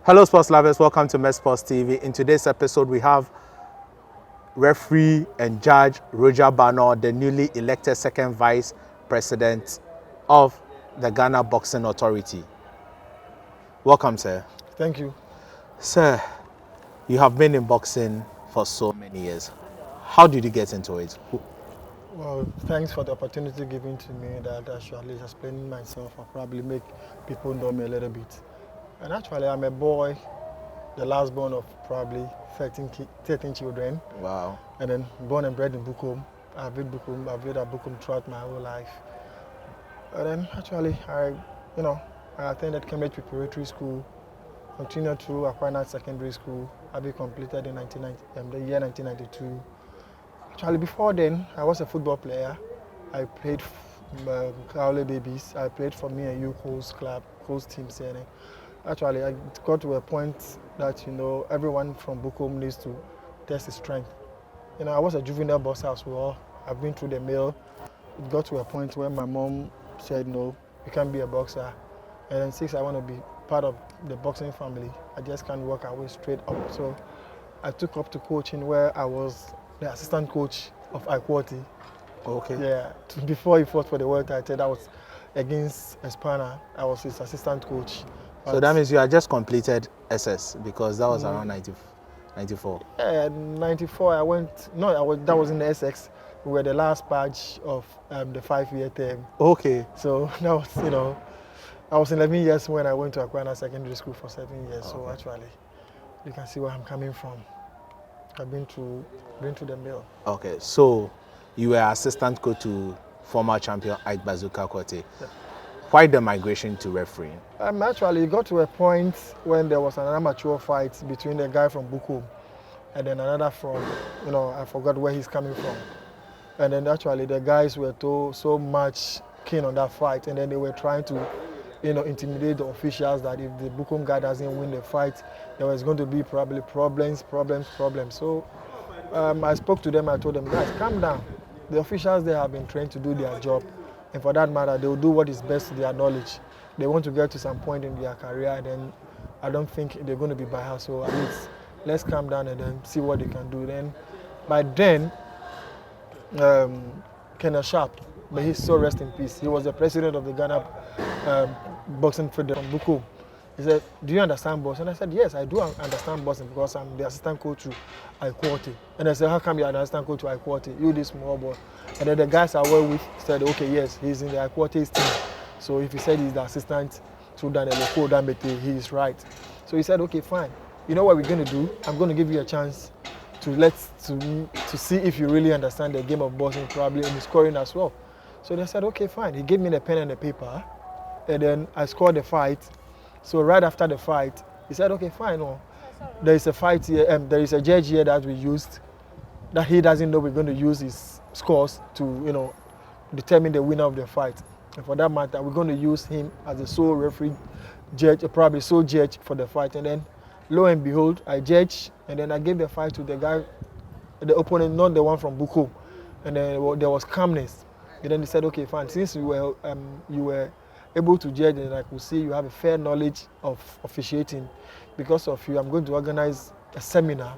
Hello sports lovers, welcome to Met Sports TV. In today's episode we have referee and judge Roger Bannor, the newly elected second vice president of the Ghana Boxing Authority. Welcome, sir. Thank you. Sir, you have been in boxing for so many years. How did you get into it? Well, thanks for the opportunity given to me that I should at least explain myself or probably make people know me a little bit. And actually, I'm a boy, the last born of probably 13 children. Wow. And then born and bred in Bukom. I've lived at Bukom throughout my whole life. And then actually, I attended Cambridge Preparatory School, continued through Aquana Secondary School. I completed in the year 1992. Actually, before then, I was a football player. I played Cowley Babies. I played for me and ICONZ club, ICONZ team. Actually, I got to a point that, everyone from Bukom needs to test his strength. I was a juvenile boxer as well. I've been through the mill. It got to a point where my mom said, no, you can't be a boxer. And then since I want to be part of the boxing family, I just can't work away straight up. So I took up to coaching where I was the assistant coach of Ike Quartey. Okay. Yeah, before he fought for the world title, that was against Bannor. I was his assistant coach. So that means you had just completed SS because that was around 94. Yeah, 94. That was in the SX. We were the last batch of the 5-year term. Okay. So that was, I was 11 years when I went to Aquana Secondary School for 7 years. Okay. So actually, you can see where I'm coming from. I've been to the mill. Okay, so you were assistant coach to former champion Ike Quartey. Yeah. Why the migration to refereeing? Actually, it got to a point when there was an amateur fight between the guy from Bukom and then another from, I forgot where he's coming from. And then actually the guys were so much keen on that fight, and then they were trying to, intimidate the officials that if the Bukom guy doesn't win the fight, there was going to be probably problems. So I spoke to them, I told them, guys, calm down. The officials there have been trained to do their job. And for that matter, they will do what is best to their knowledge. They want to get to some point in their career, then I don't think they're going to be biased. So at least let's calm down and then see what they can do. Then, by then, Kenneth Sharp, but he's so rest in peace. He was the president of the Ghana Boxing Federation from Bukom. He said, do you understand boxing? And I said, yes, I do understand boxing because I'm the assistant coach to Ike Quartey. And I said, how come you're the assistant coach to Ike Quartey? You this small boy. And then the guys I work with said, okay, yes, he's in the Ike Quartey's team. So if he said he's the assistant to Daniel Dambete, he is right. So he said, okay, fine. You know what we're going to do? I'm going to give you a chance to see if you really understand the game of boxing, probably in the scoring as well. So they said, okay, fine. He gave me the pen and the paper, and then I scored the fight. So right after the fight, he said, okay, fine. No, there is a fight here, there is a judge here that we used, that he doesn't know we're going to use his scores to, determine the winner of the fight. And for that matter, we're going to use him as the sole referee judge, probably sole judge for the fight. And then, lo and behold, I judged, and then I gave the fight to the guy, the opponent, not the one from Bukom. And then there was calmness. And then they said, okay, fine, since you were able to judge, and I could see you have a fair knowledge of officiating. Because of you, I'm going to organize a seminar.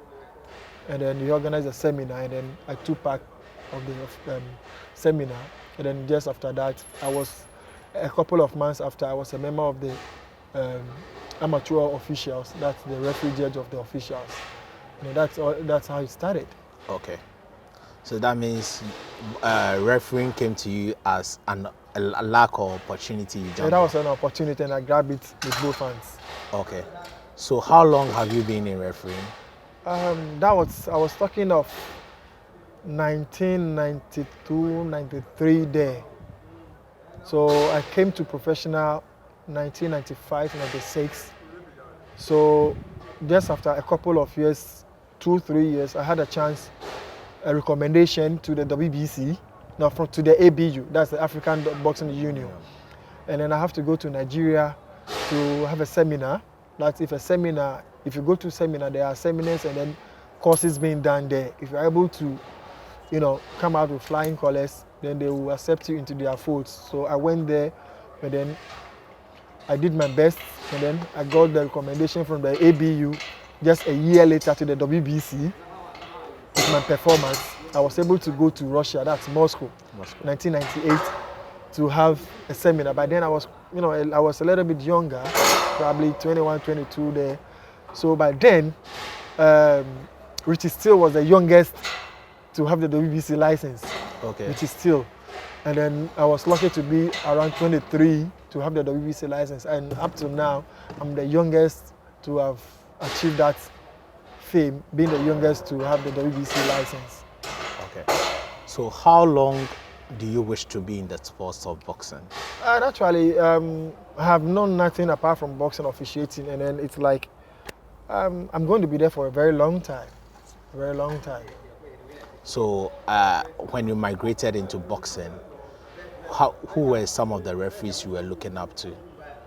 And then you organize a seminar, and then I took part of the seminar. And then just after that, a couple of months after, I was a member of the amateur officials. That's the referee judge of the officials. And that's how it started. Okay. So that means refereeing came to you as a lack of opportunity. Yeah, that was an opportunity, and I grabbed it with both hands. Okay. So how long have you been in refereeing? I was talking of 1992, 93 there. So I came to professional 1995, 96. So just after a couple of years, 2-3 years, I had a recommendation to the WBC, to the ABU, that's the African Boxing Union. And then I have to go to Nigeria to have a seminar. That's if you go to a seminar, there are seminars and then courses being done there. If you're able to, come out with flying colors, then they will accept you into their folds. So I went there, and then I did my best, and then I got the recommendation from the ABU just a year later to the WBC with my performance. I was able to go to Russia, that's Moscow. 1998, to have a seminar. By then I was, I was a little bit younger, probably 21, 22 there. So by then, Richie Steele was the youngest to have the WBC license. Okay. Richie Steele. And then I was lucky to be around 23 to have the WBC license. And up to now, I'm the youngest to have achieved that fame, being the youngest to have the WBC license. Okay. So how long do you wish to be in the sports of boxing? Actually, I have known nothing apart from boxing officiating, and then it's like I'm going to be there for a very long time. A very long time. So when you migrated into boxing, who were some of the referees you were looking up to?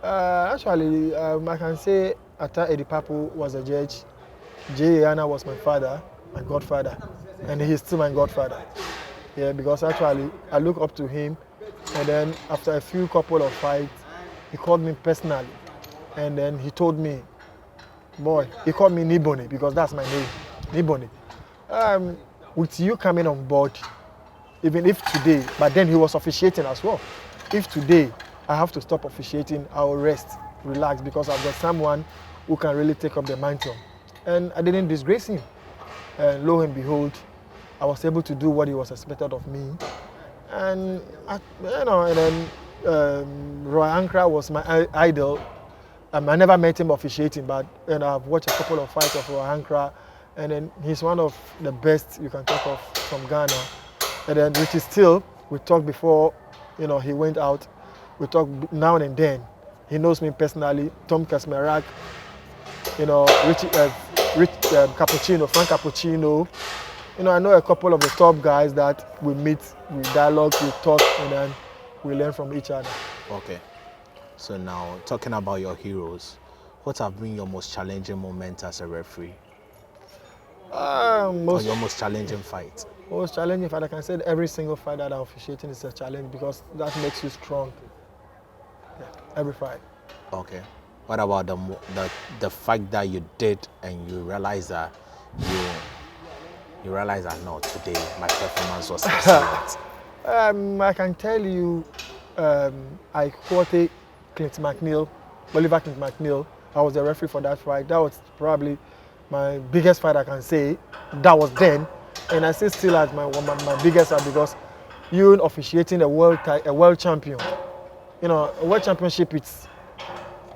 Actually, I can say Ata Edipapu was a judge. J. Anna was my father, my godfather, and he's still my godfather. Yeah, because actually I look up to him, and then after a few couple of fights, he called me personally, and then he told me, boy, he called me Nibone because that's my name, Nibone. With you coming on board, even if today, but then he was officiating as well. If today I have to stop officiating, I'll rest, relax, because I've got someone who can really take up the mantle. And I didn't disgrace him. And lo and behold, I was able to do what he was expected of me. And and then Roy Ankra was my idol. I never met him officiating, but I've watched a couple of fights of Roy Ankra, and then he's one of the best you can talk of from Ghana. And then Richie Steele, we talked before, he went out. We talk now and then. He knows me personally. Tom Kasmerak, Cappuccino, Frank Cappuccino. I know a couple of the top guys that we meet, we dialogue, we talk, and then we learn from each other. Okay. So now, talking about your heroes, what have been your most challenging moment as a referee? Or your most challenging fight? Most challenging fight, I can say that every single fight that I'm officiating is a challenge because that makes you strong. Yeah, every fight. Okay. What about the fact that you did and you realize that you realize that no, today my performance was excellent? I can tell you, Ike Quartey, Clint McNeil, Oliver Clint McNeil. I was the referee for that fight. That was probably my biggest fight, I can say. That was then, and I say still as my biggest fight because you officiating a world champion. A world championship, it's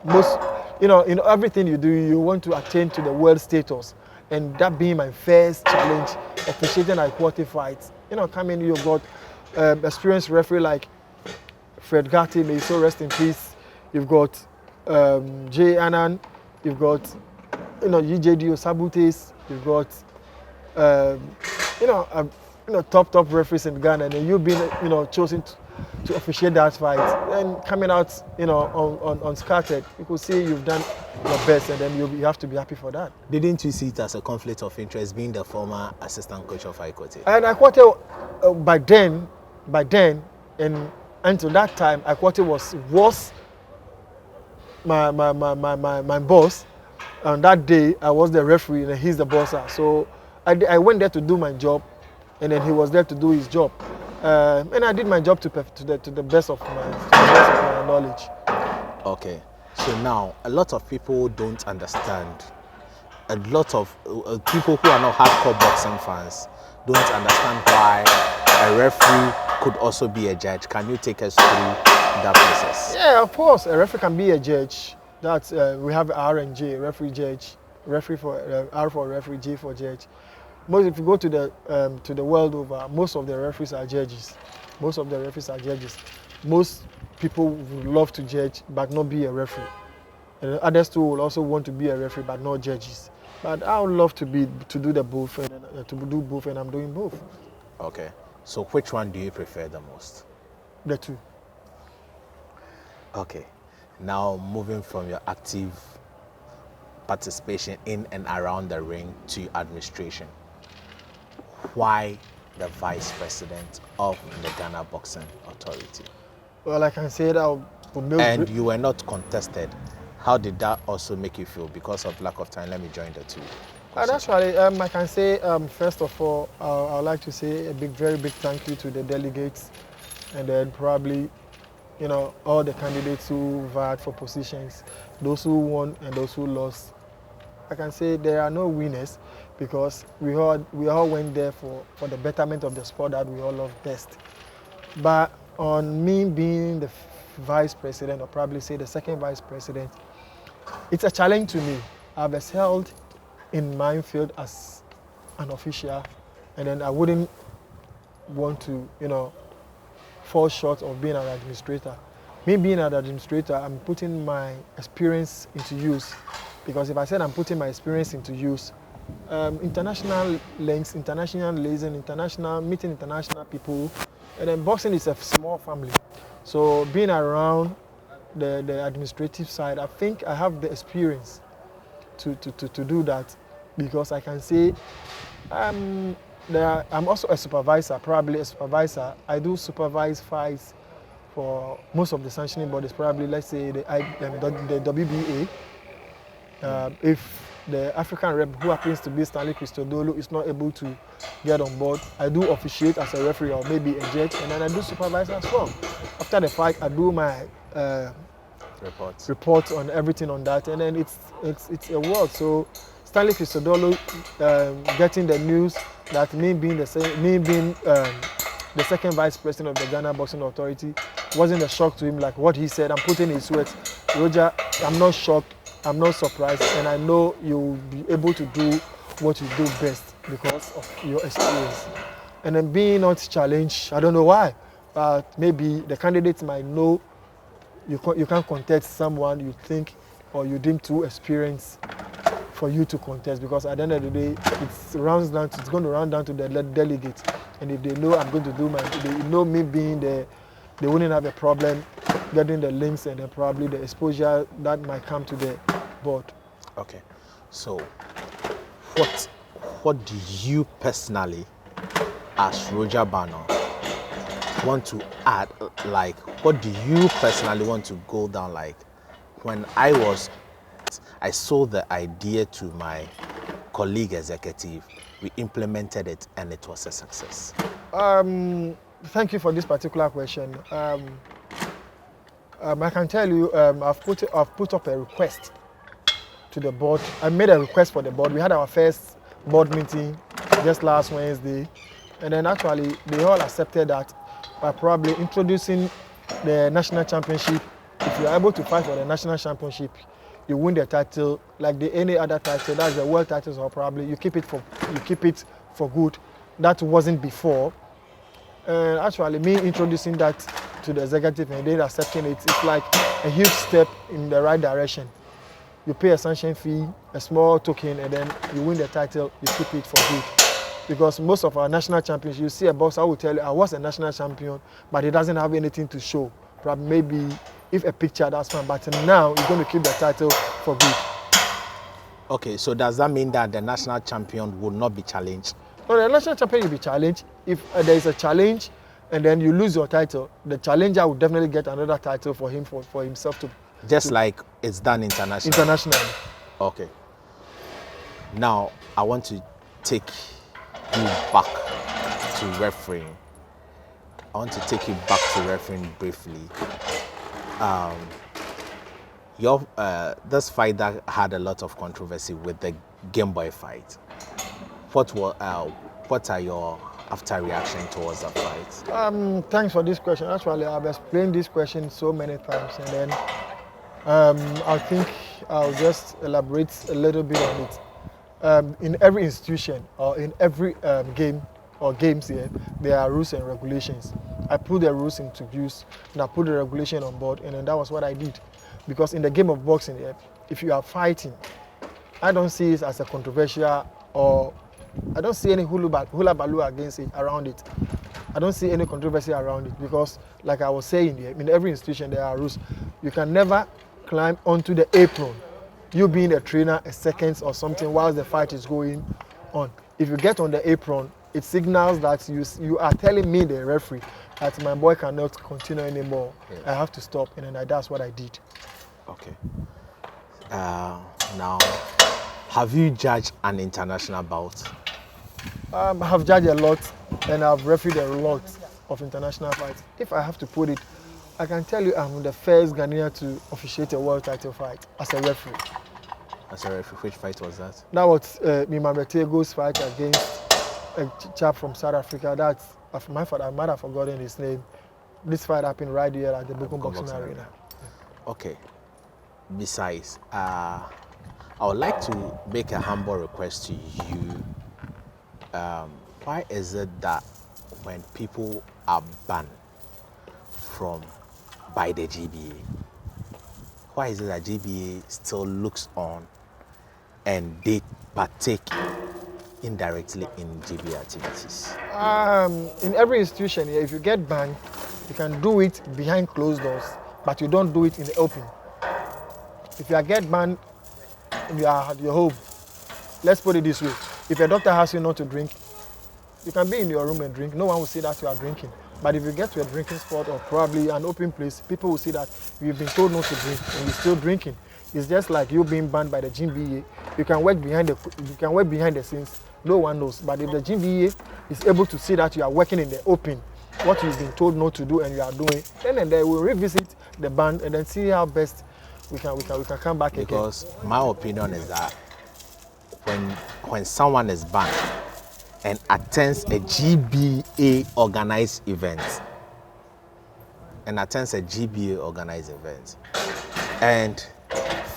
most, in everything you do, you want to attain to the world status. And that being my first challenge, officiating a quarter fight. Coming, you've got experienced referee like Fred Gatti, may he so rest in peace. You've got Jay Annan, you've got, UJDO Sabutes, you've got, top referees in Ghana, and you've been, chosen to officiate that fight. And coming out, unscattered, you could see you've done your best, and then you have to be happy for that. Didn't you see it as a conflict of interest being the former assistant coach of Ike Quartey? And Ike Quartey, by then, and until that time, Ike Quartey was my boss. And that day, I was the referee, and he's the boss. So I went there to do my job, and then he was there to do his job. And I did my job to the best of my knowledge. Okay. So now, a lot of people don't understand. A lot of people who are not hardcore boxing fans don't understand why a referee could also be a judge. Can you take us through that process? Yeah, of course. A referee can be a judge. That's we have R and J, referee judge, referee for R for referee, J for judge. If you go to the world over, most of the referees are judges. Most of the referees are judges. Most people would love to judge but not be a referee. And others too will also want to be a referee but not judges. But I would love to do the both and to do both, and I'm doing both. Okay. So which one do you prefer the most? The two. Okay. Now moving from your active participation in and around the ring to administration. Why the vice president of the Ghana Boxing Authority? Well, I can say that And you were not contested. How did that also make you feel? Because of lack of time, let me join the two. Actually, I can say, first of all, I would like to say a very big thank you to the delegates, and then probably, all the candidates who vied for positions, those who won and those who lost. I can say there are no winners because we all went there for the betterment of the sport that we all love best. But on me being the vice president, or probably say the second vice president, it's a challenge to me. I've excelled in my field as an official, and then I wouldn't want to, fall short of being an administrator. Me being an administrator, I'm putting my experience into use, because if I said I'm putting my experience into use, international links, international liaison, international meeting, international people, and then boxing is a small family. So being around the administrative side, I think I have the experience to do that, because I can say I'm also a supervisor, probably a supervisor. I do supervise fights for most of the sanctioning bodies, probably let's say the WBA. If the African rep who happens to be Stanley Christodoulou is not able to get on board, I do officiate as a referee or maybe a judge, and then I do supervise as well. After the fight, I do my report on everything on that, and then it's a work. So Stanley Christodoulou getting the news that me being the second vice president of the Ghana Boxing Authority wasn't a shock to him, like what he said. I'm putting his sweat. Roger, I'm not shocked, I'm not surprised, and I know you'll be able to do what you do best because of your experience. And then being not challenged, I don't know why, but maybe the candidates might know you can't contest someone you think or you deem too experienced for you to contest, because at the end of the day, it's going to round down to the delegates. And if they know I'm going to do they know me being there, they wouldn't have a problem getting the links and then probably the exposure that might come to the board. Okay, so what do you personally, as Roger Bannor, want to add? Like, what do you personally want to go down? Like, when I sold the idea to my colleague executive, we implemented it and it was a success. Thank you for this particular question. I can tell you, I've put up a request to the board. I made a request for the board. We had our first board meeting just last Wednesday, and then actually they all accepted that by probably introducing the national championship. If you are able to fight for the national championship, you win the title like any other title. That's the world titles, or probably you keep it for good. That wasn't before. Actually, me introducing that to the executive and they accepting it, it's like a huge step in the right direction. You pay a sanction fee, a small token, and then you win the title, you keep it for good. Because most of our national champions, you see a boxer, I will tell you, I was a national champion, but he doesn't have anything to show. Probably maybe if a picture, that's fine, but now he's going to keep the title for good. Okay, so does that mean that the national champion will not be challenged? No, the national champion will be challenged. If there is a challenge and then you lose your title, the challenger will definitely get another title for him, for himself to. Just like it's done internationally? Internationally. Okay. Now, I want to take you back to refereeing. Briefly. This fight that had a lot of controversy with the Game Boy fight. What are your after reaction towards that fight? Thanks for this question. Actually, I've explained this question so many times, and then I think I'll just elaborate a little bit on it. In every institution or in every game or games here, there are rules and regulations. I put the rules into use and I put the regulation on board, and then that was what I did. Because in the game of boxing here, if you are fighting, I don't see it as a controversial, or I don't see any hula baloo against it, around it. I don't see any controversy around it, because like I was saying here, in every institution there are rules. You can never climb onto the apron, you being a trainer, a seconds or something, whilst the fight is going on. If you get on the apron, it signals that you are telling me, the referee, that my boy cannot continue anymore. Yes. I have to stop, and then that's what I did. Okay. Now, have you judged an international bout? I have judged a lot, and I've refereed a lot of international fights. If I have to put it, I can tell you I'm the first Ghanaian to officiate a world title fight as a referee. As a referee, which fight was that? That was Mima Betego's fight against a chap from South Africa. That's my fault. I might have forgotten his name. This fight happened right here at the Bukum Boxing Arena. Okay. Besides, I would like to make a humble request to you. Why is it that when people are banned by the GBA, why is it that GBA still looks on and they partake indirectly in GBA activities? In every institution, if you get banned, you can do it behind closed doors, but you don't do it in the open. If you get banned, you are at your home. Let's put it this way. If a doctor asks you not to drink, you can be in your room and drink. No one will see that you are drinking. But if you get to a drinking spot or probably an open place, people will see that you've been told not to drink and you're still drinking. It's just like you being banned by the GBA. You can work behind the scenes. No one knows. But if the GBA is able to see that you are working in the open, what you've been told not to do and you are doing, then and they will revisit the ban and then see how best we can come back because again. Because my opinion is that when someone is banned and attends a GBA organized event, and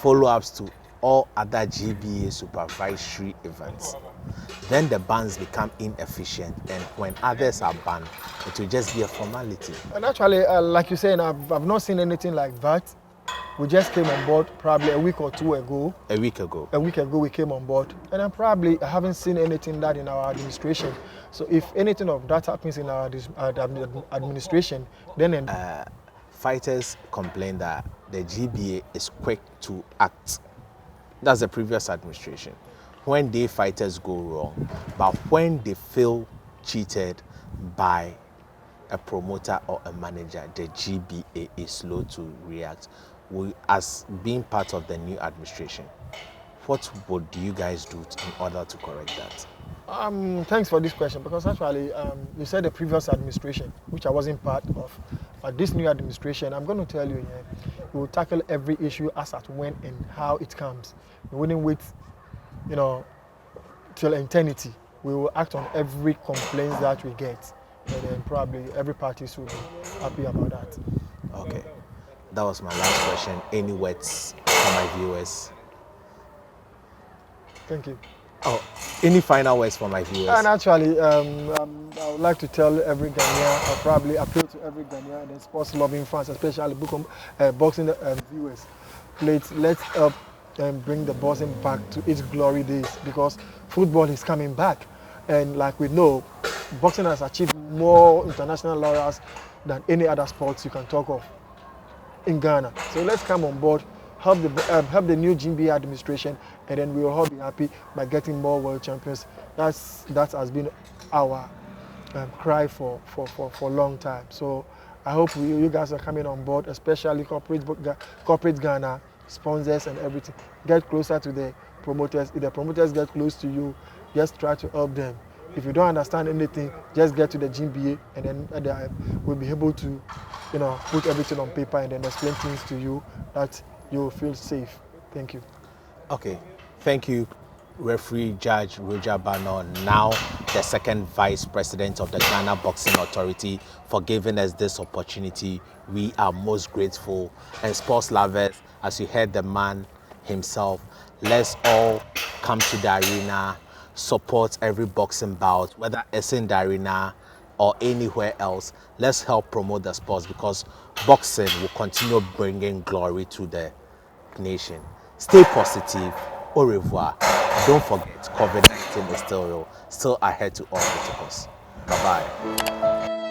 follow-ups to all other GBA supervisory events, then the bans become inefficient, and when others are banned, it will just be a formality. And actually, like you say, I've not seen anything like that. We just came on board probably a week or two ago. A week ago we came on board, and I haven't seen anything that in our administration. So if anything of that happens in our administration, then fighters complain that the GBA is quick to act. That's the previous administration. When they fighters go wrong, but when they feel cheated by a promoter or a manager, the GBA is slow to react. As being part of the new administration, what would you guys do in order to correct that? Thanks for this question, because actually you said the previous administration, which I wasn't part of, but this new administration, I'm going to tell you, we will tackle every issue as at when and how it comes. We wouldn't wait, till eternity. We will act on every complaint that we get, and then probably every party will be happy about that. Okay. That was my last question. Any words for my viewers? Thank you. Oh, any final words for my viewers? And actually, I would like to tell every Ghanaian, or probably appeal to every Ghanaian and sports-loving fans, especially boxing viewers, let's help bring the boxing back to its glory days, because football is coming back. And like we know, boxing has achieved more international laurels than any other sports you can talk of in Ghana. So let's come on board, help the new GBA administration, and then we will all be happy by getting more world champions. That has been our cry for a long time. So I hope you guys are coming on board, especially corporate Ghana, sponsors and everything. Get closer to the promoters. If the promoters get close to you, just try to help them. If you don't understand anything, just get to the GBA, and then we'll be able to, put everything on paper and then explain things to you that you will feel safe. Thank you. Okay, thank you, referee Judge Roger Bannor, now the second vice president of the Ghana Boxing Authority, for giving us this opportunity. We are most grateful. And sports lovers, as you heard the man himself, let's all come to the arena, support every boxing bout, whether it's in the arena or anywhere else. Let's help promote the sports, because boxing will continue bringing glory to the nation. Stay positive. Au revoir. Don't forget, COVID-19 is still real, still ahead to all protocols. Bye-bye.